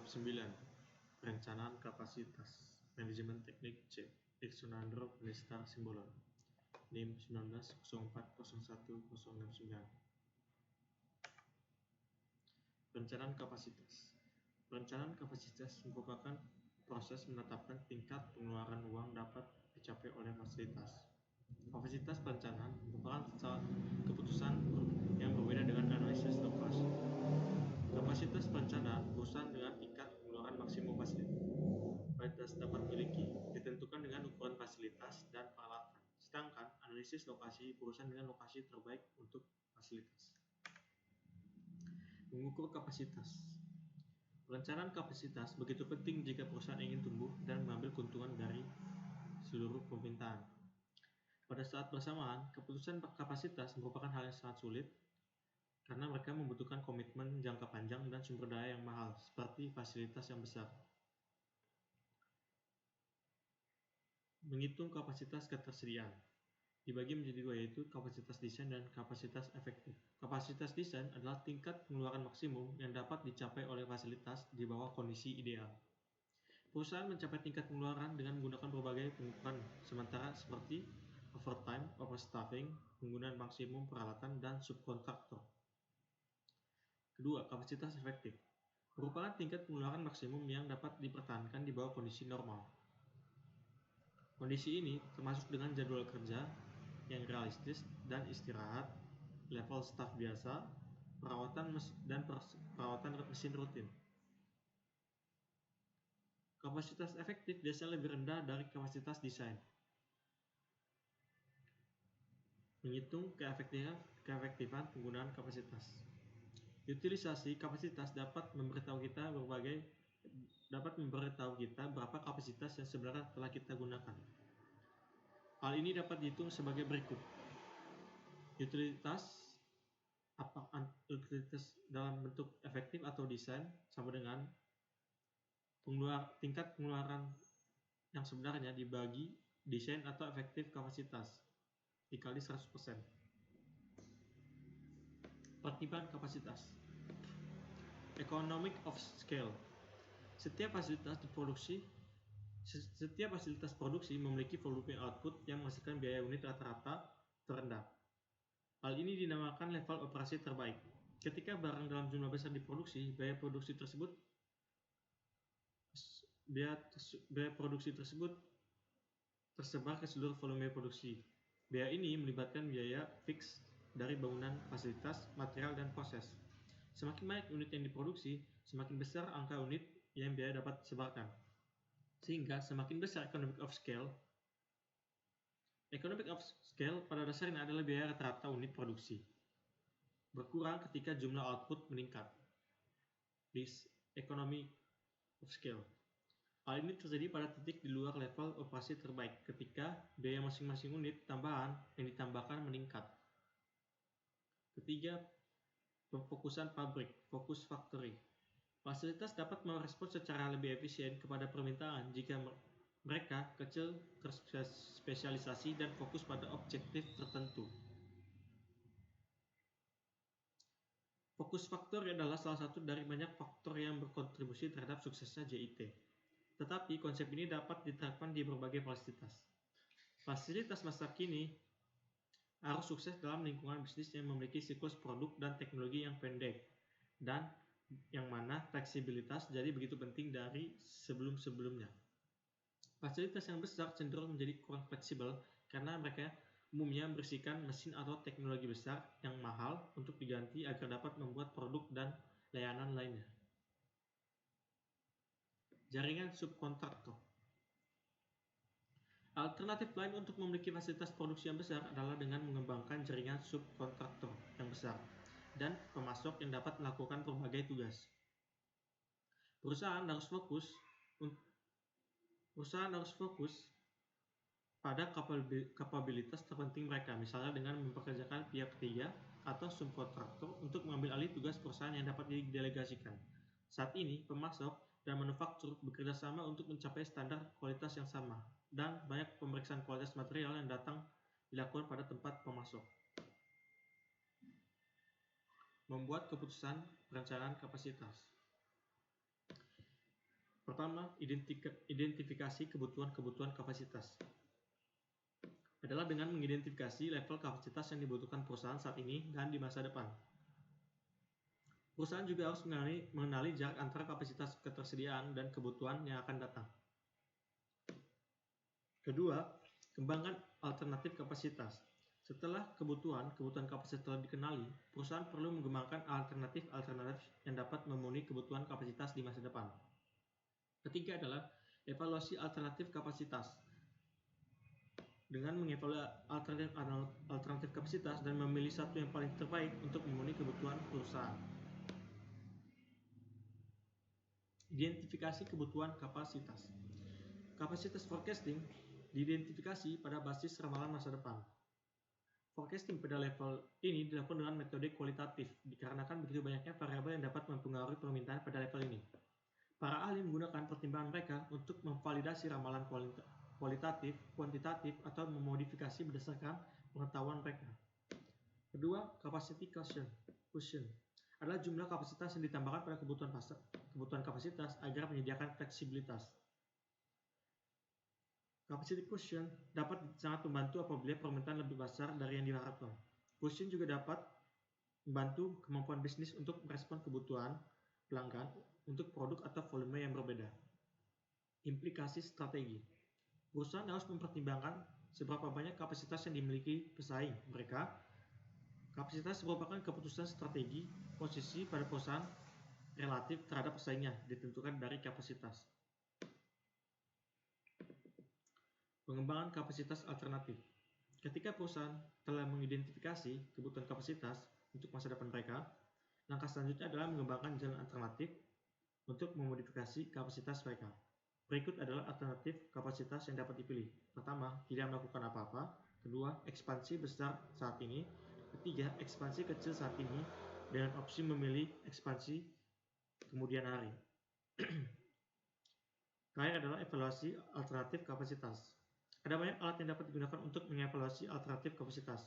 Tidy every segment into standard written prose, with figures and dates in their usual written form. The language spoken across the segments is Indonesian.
Bab 9. Perencanaan kapasitas. Manajemen teknik C. Dixonandro Pelestar Simbolon. NIM 19040109. Perencanaan kapasitas. Perencanaan kapasitas merupakan proses menetapkan tingkat pengeluaran uang dapat dicapai oleh fasilitas. Kapasitas perencanaan merupakan keputusan yang berbeda dengan analisis lokasi. Kapasitas perencanaan berurusan dengan tingkat pengeluaran maksimum fasilitas dapat miliki, ditentukan dengan ukuran fasilitas dan peralatan. Sedangkan analisis lokasi berurusan dengan lokasi terbaik untuk fasilitas. Mengukur kapasitas. Perencanaan kapasitas begitu penting jika perusahaan ingin tumbuh dan mengambil keuntungan dari seluruh pemerintahan. Pada saat bersamaan, keputusan kapasitas merupakan hal yang sangat sulit karena mereka membutuhkan komitmen jangka panjang dan sumber daya yang mahal, seperti fasilitas yang besar. Menghitung kapasitas ketersediaan dibagi menjadi dua, yaitu kapasitas desain dan kapasitas efektif. Kapasitas desain adalah tingkat pengeluaran maksimum yang dapat dicapai oleh fasilitas di bawah kondisi ideal. Perusahaan mencapai tingkat pengeluaran dengan menggunakan berbagai pengukuran sementara seperti overtime, overstaffing, penggunaan maksimum peralatan, dan subkontraktor. Kedua, kapasitas efektif merupakan tingkat pengeluaran maksimum yang dapat dipertahankan di bawah kondisi normal. Kondisi ini termasuk dengan jadwal kerja yang realistis dan istirahat, level staf biasa, perawatan mesin rutin. Kapasitas efektif biasanya lebih rendah dari kapasitas desain. Menghitung keefektifan penggunaan kapasitas. Utilisasi kapasitas dapat memberitahu kita berapa kapasitas yang sebenarnya telah kita gunakan. Hal ini dapat dihitung sebagai berikut. Utilitas dalam bentuk efektif atau desain sama dengan tingkat pengeluaran yang sebenarnya dibagi desain atau efektif kapasitas dikali 100%. Pertimbangan kapasitas. Economic of scale. Setiap fasilitas produksi memiliki volume output yang menghasilkan biaya unit rata-rata terendah. Hal ini dinamakan level operasi terbaik. Ketika barang dalam jumlah besar diproduksi, biaya produksi tersebut tersebar ke seluruh volume produksi. Biaya ini melibatkan biaya fix dari bangunan, fasilitas, material, dan proses. Semakin banyak unit yang diproduksi, semakin besar angka unit yang biaya dapat disebarkan. Sehingga semakin besar economic of scale. Economic of scale pada dasarnya adalah biaya rata-rata unit produksi berkurang ketika jumlah output meningkat. This economy of scale. Hal ini terjadi pada titik di luar level operasi terbaik ketika biaya masing-masing unit tambahan yang ditambahkan meningkat. Ketiga, pemfokusan pabrik, focus factory. Fasilitas dapat merespon secara lebih efisien kepada permintaan jika mereka kecil, terspesialisasi, dan fokus pada objektif tertentu. Fokus faktor adalah salah satu dari banyak faktor yang berkontribusi terhadap suksesnya JIT. Tetapi konsep ini dapat diterapkan di berbagai fasilitas. Fasilitas masa kini harus sukses dalam lingkungan bisnis yang memiliki siklus produk dan teknologi yang pendek, dan yang mana fleksibilitas jadi begitu penting dari sebelum-sebelumnya. Fasilitas yang besar cenderung menjadi kurang fleksibel karena mereka umumnya membersihkan mesin atau teknologi besar yang mahal untuk diganti agar dapat membuat produk dan layanan lainnya. Jaringan subkontraktor. Alternatif lain untuk memiliki fasilitas produksi yang besar adalah dengan mengembangkan jaringan subkontraktor yang besar dan pemasok yang dapat melakukan berbagai tugas. Perusahaan harus fokus pada kapabilitas terpenting mereka, misalnya dengan mempekerjakan pihak ketiga atau subkontraktor untuk mengambil alih tugas perusahaan yang dapat didelegasikan. Saat ini, pemasok dan manufaktur bekerja sama untuk mencapai standar kualitas yang sama, dan banyak pemeriksaan kualitas material yang dilakukan pada tempat pemasok. Membuat keputusan perencanaan kapasitas. Pertama, identifikasi kebutuhan kapasitas. Adalah dengan mengidentifikasi level kapasitas yang dibutuhkan perusahaan saat ini dan di masa depan. Perusahaan juga harus mengenali jarak antara kapasitas ketersediaan dan kebutuhan yang akan datang. Kedua, kembangkan alternatif kapasitas. Setelah kebutuhan kapasitas telah dikenali, perusahaan perlu mengembangkan alternatif yang dapat memenuhi kebutuhan kapasitas di masa depan. Ketiga adalah evaluasi alternatif kapasitas. Dengan mengevaluasi alternatif kapasitas dan memilih satu yang paling terbaik untuk memenuhi kebutuhan perusahaan. Identifikasi kebutuhan kapasitas. Kapasitas forecasting diidentifikasi pada basis ramalan masa depan. Forecasting pada level ini dilakukan dengan metode kualitatif, dikarenakan begitu banyaknya variabel yang dapat mempengaruhi permintaan pada level ini. Para ahli menggunakan pertimbangan mereka untuk memvalidasi ramalan kualitatif, kuantitatif, atau memodifikasi berdasarkan pengetahuan mereka. Kedua, capacity cushion adalah jumlah kapasitas yang ditambahkan pada kebutuhan kapasitas agar menyediakan fleksibilitas. Capacity cushion dapat sangat membantu apabila permintaan lebih besar dari yang diharapkan. Cushion juga dapat membantu kemampuan bisnis untuk merespon kebutuhan pelanggan untuk produk atau volume yang berbeda. Implikasi strategi. Perusahaan harus mempertimbangkan seberapa banyak kapasitas yang dimiliki pesaing mereka. Kapasitas merupakan keputusan strategi posisi pada perusahaan relatif terhadap pesaingnya ditentukan dari kapasitas. Pengembangan kapasitas alternatif. Ketika perusahaan telah mengidentifikasi kebutuhan kapasitas untuk masa depan mereka, langkah selanjutnya adalah mengembangkan jalan alternatif untuk memodifikasi kapasitas mereka. Berikut adalah alternatif kapasitas yang dapat dipilih. Pertama, tidak melakukan apa-apa. Kedua, ekspansi besar saat ini. Ketiga, ekspansi kecil saat ini dengan opsi memilih ekspansi kemudian hari. Terakhir adalah evaluasi alternatif kapasitas. Ada banyak alat yang dapat digunakan untuk mengevaluasi alternatif kapasitas.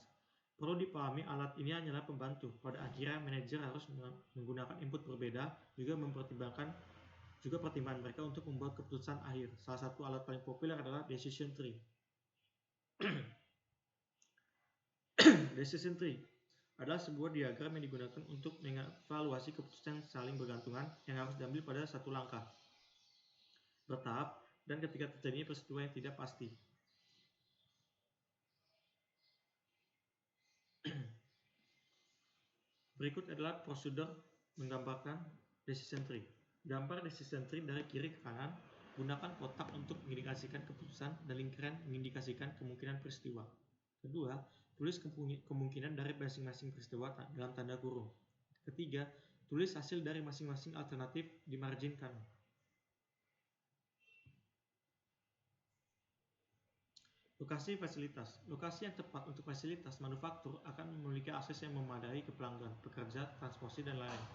Perlu dipahami alat ini hanyalah pembantu. Pada akhirnya manajer harus menggunakan input berbeda, juga mempertimbangkan pertimbangan mereka untuk membuat keputusan akhir. Salah satu alat paling populer adalah decision tree. Decision tree adalah sebuah diagram yang digunakan untuk mengevaluasi keputusan saling bergantungan yang harus diambil pada satu langkah, bertahap, dan ketika terjadi peristiwa yang tidak pasti. Berikut adalah prosedur menggambarkan decision tree. Gambar decision tree dari kiri ke kanan. Gunakan kotak untuk mengindikasikan keputusan dan lingkaran mengindikasikan kemungkinan peristiwa. Kedua, tulis kemungkinan dari masing-masing peristiwa dalam tanda kurung. Ketiga, tulis hasil dari masing-masing alternatif di margin kanan. Lokasi fasilitas. Lokasi yang tepat untuk fasilitas manufaktur akan memiliki akses yang memadai ke pelanggan, pekerja, transportasi, dan lain-lain.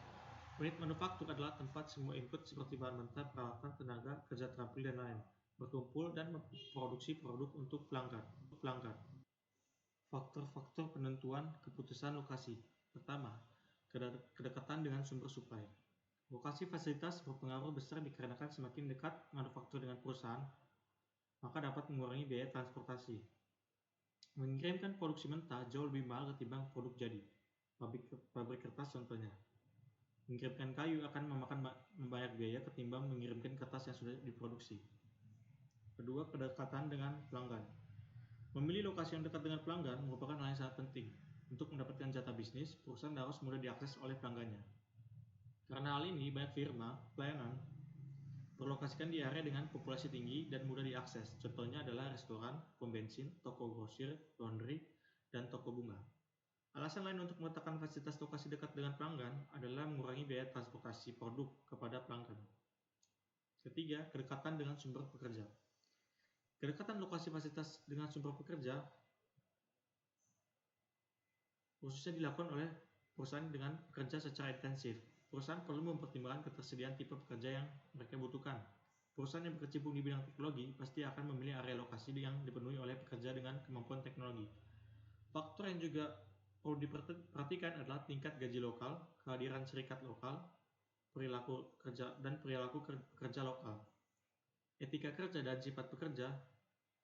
Unit manufaktur adalah tempat semua input seperti bahan mentah, peralatan, tenaga kerja terampil, dan lain berkumpul dan memproduksi produk untuk pelanggan. Faktor-faktor penentuan keputusan lokasi. Pertama, kedekatan dengan sumber suplai. Lokasi fasilitas berpengaruh besar dikarenakan semakin dekat manufaktur dengan perusahaan, maka dapat mengurangi biaya transportasi. Mengirimkan produksi mentah jauh lebih mahal ketimbang produk jadi. Pabrik kertas contohnya. Mengirimkan kayu akan memakan banyak biaya ketimbang mengirimkan kertas yang sudah diproduksi. Kedua, kedekatan dengan pelanggan. Memilih lokasi yang dekat dengan pelanggan merupakan hal yang sangat penting. Untuk mendapatkan jatah bisnis, perusahaan harus mudah diakses oleh pelanggannya. Karena hal ini, banyak firma pelayanan berlokasikan di area dengan populasi tinggi dan mudah diakses. Contohnya adalah restoran, pom bensin, toko grosir, laundry, dan toko bunga. Alasan lain untuk meletakkan fasilitas lokasi dekat dengan pelanggan adalah mengurangi biaya transportasi produk kepada pelanggan. Ketiga, kedekatan dengan sumber pekerja. Kedekatan lokasi fasilitas dengan sumber pekerja khususnya dilakukan oleh perusahaan dengan pekerja secara intensif. Perusahaan perlu mempertimbangkan ketersediaan tipe pekerja yang mereka butuhkan. Perusahaan yang berkecimpung di bidang teknologi pasti akan memilih area lokasi yang dipenuhi oleh pekerja dengan kemampuan teknologi. Faktor yang juga perlu diperhatikan adalah tingkat gaji lokal, kehadiran serikat lokal, perilaku kerja lokal. Etika kerja dan sifat pekerja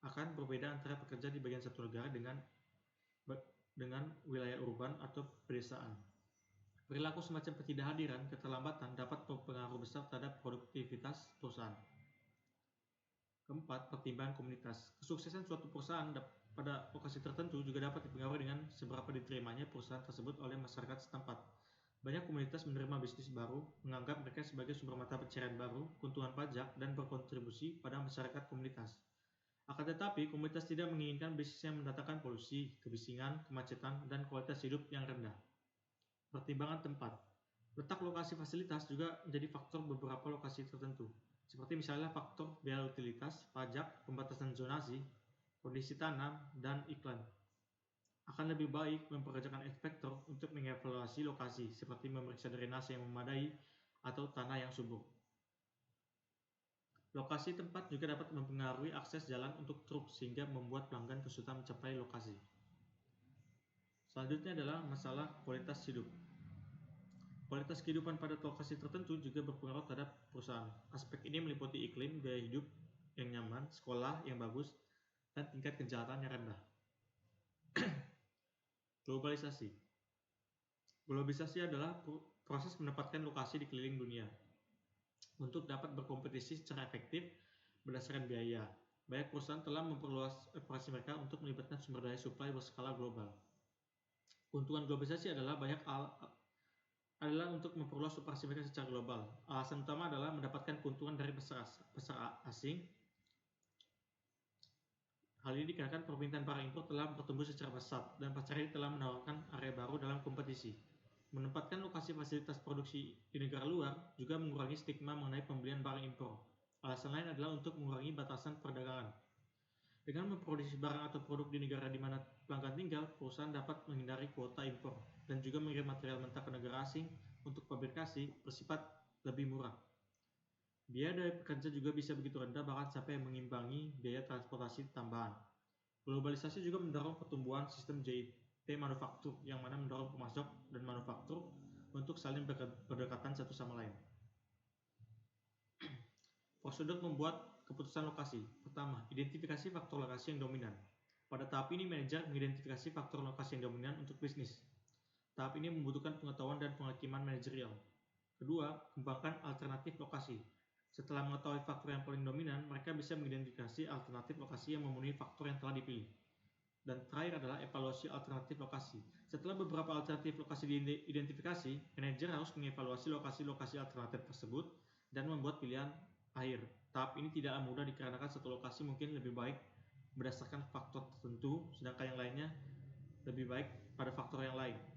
akan berbeda antara pekerja di bagian satu negara dengan wilayah urban atau pedesaan. Perilaku semacam ketidakhadiran, keterlambatan dapat berpengaruh besar terhadap produktivitas perusahaan. Keempat, pertimbangan komunitas. Kesuksesan suatu perusahaan pada lokasi tertentu juga dapat dipengaruhi dengan seberapa diterimanya perusahaan tersebut oleh masyarakat setempat. Banyak komunitas menerima bisnis baru, menganggap mereka sebagai sumber mata pencaharian baru, keuntungan pajak, dan berkontribusi pada masyarakat komunitas. Akan tetapi, komunitas tidak menginginkan bisnis yang mendatangkan polusi, kebisingan, kemacetan, dan kualitas hidup yang rendah. Pertimbangan tempat. Letak lokasi fasilitas juga menjadi faktor beberapa lokasi tertentu, seperti misalnya faktor biaya utilitas, pajak, pembatasan zonasi, kondisi tanam, dan iklan. Akan lebih baik mempekerjakan inspektor untuk mengevaluasi lokasi, seperti memeriksa drainase yang memadai atau tanah yang subur. Lokasi tempat juga dapat mempengaruhi akses jalan untuk truk sehingga membuat pelanggan kesulitan mencapai lokasi. Selanjutnya adalah masalah kualitas hidup. Kualitas kehidupan pada lokasi tertentu juga berpengaruh terhadap perusahaan. Aspek ini meliputi iklim, gaya hidup yang nyaman, sekolah yang bagus, dan tingkat kejahatan yang rendah. Globalisasi. Globalisasi adalah proses menempatkan lokasi di keliling dunia untuk dapat berkompetisi secara efektif berdasarkan biaya. Banyak perusahaan telah memperluas operasi mereka untuk melibatkan sumber daya supply berskala global. Keuntungan globalisasi adalah untuk memperluas operasi mereka secara global. Alasan utama adalah mendapatkan keuntungan dari pasar asing. Hal ini dikarenakan permintaan barang impor telah bertumbuh secara pesat dan pasar ini telah menawarkan area baru dalam kompetisi. Menempatkan lokasi fasilitas produksi di negara luar juga mengurangi stigma mengenai pembelian barang impor. Alasan lain adalah untuk mengurangi batasan perdagangan. Dengan memproduksi barang atau produk di negara di mana pelanggan tinggal, perusahaan dapat menghindari kuota impor dan juga mengirim material mentah ke negara asing untuk fabrikasi bersifat lebih murah. Biaya dari pekerja juga bisa begitu rendah bahkan sampai mengimbangi biaya transportasi tambahan. Globalisasi juga mendorong pertumbuhan sistem JIT manufaktur yang mana mendorong pemasok dan manufaktur untuk saling berdekatan satu sama lain. Prosedur membuat keputusan lokasi. Pertama, identifikasi faktor lokasi yang dominan. Pada tahap ini, manajer mengidentifikasi faktor lokasi yang dominan untuk bisnis. Tahap ini membutuhkan pengetahuan dan penghakiman manajerial. Kedua, kembangkan alternatif lokasi. Setelah mengetahui faktor yang paling dominan, mereka bisa mengidentifikasi alternatif lokasi yang memenuhi faktor yang telah dipilih. Dan terakhir adalah evaluasi alternatif lokasi. Setelah beberapa alternatif lokasi diidentifikasi, manajer harus mengevaluasi lokasi-lokasi alternatif tersebut dan membuat pilihan akhir. Tahap ini tidaklah mudah dikarenakan satu lokasi mungkin lebih baik berdasarkan faktor tertentu, sedangkan yang lainnya lebih baik pada faktor yang lain.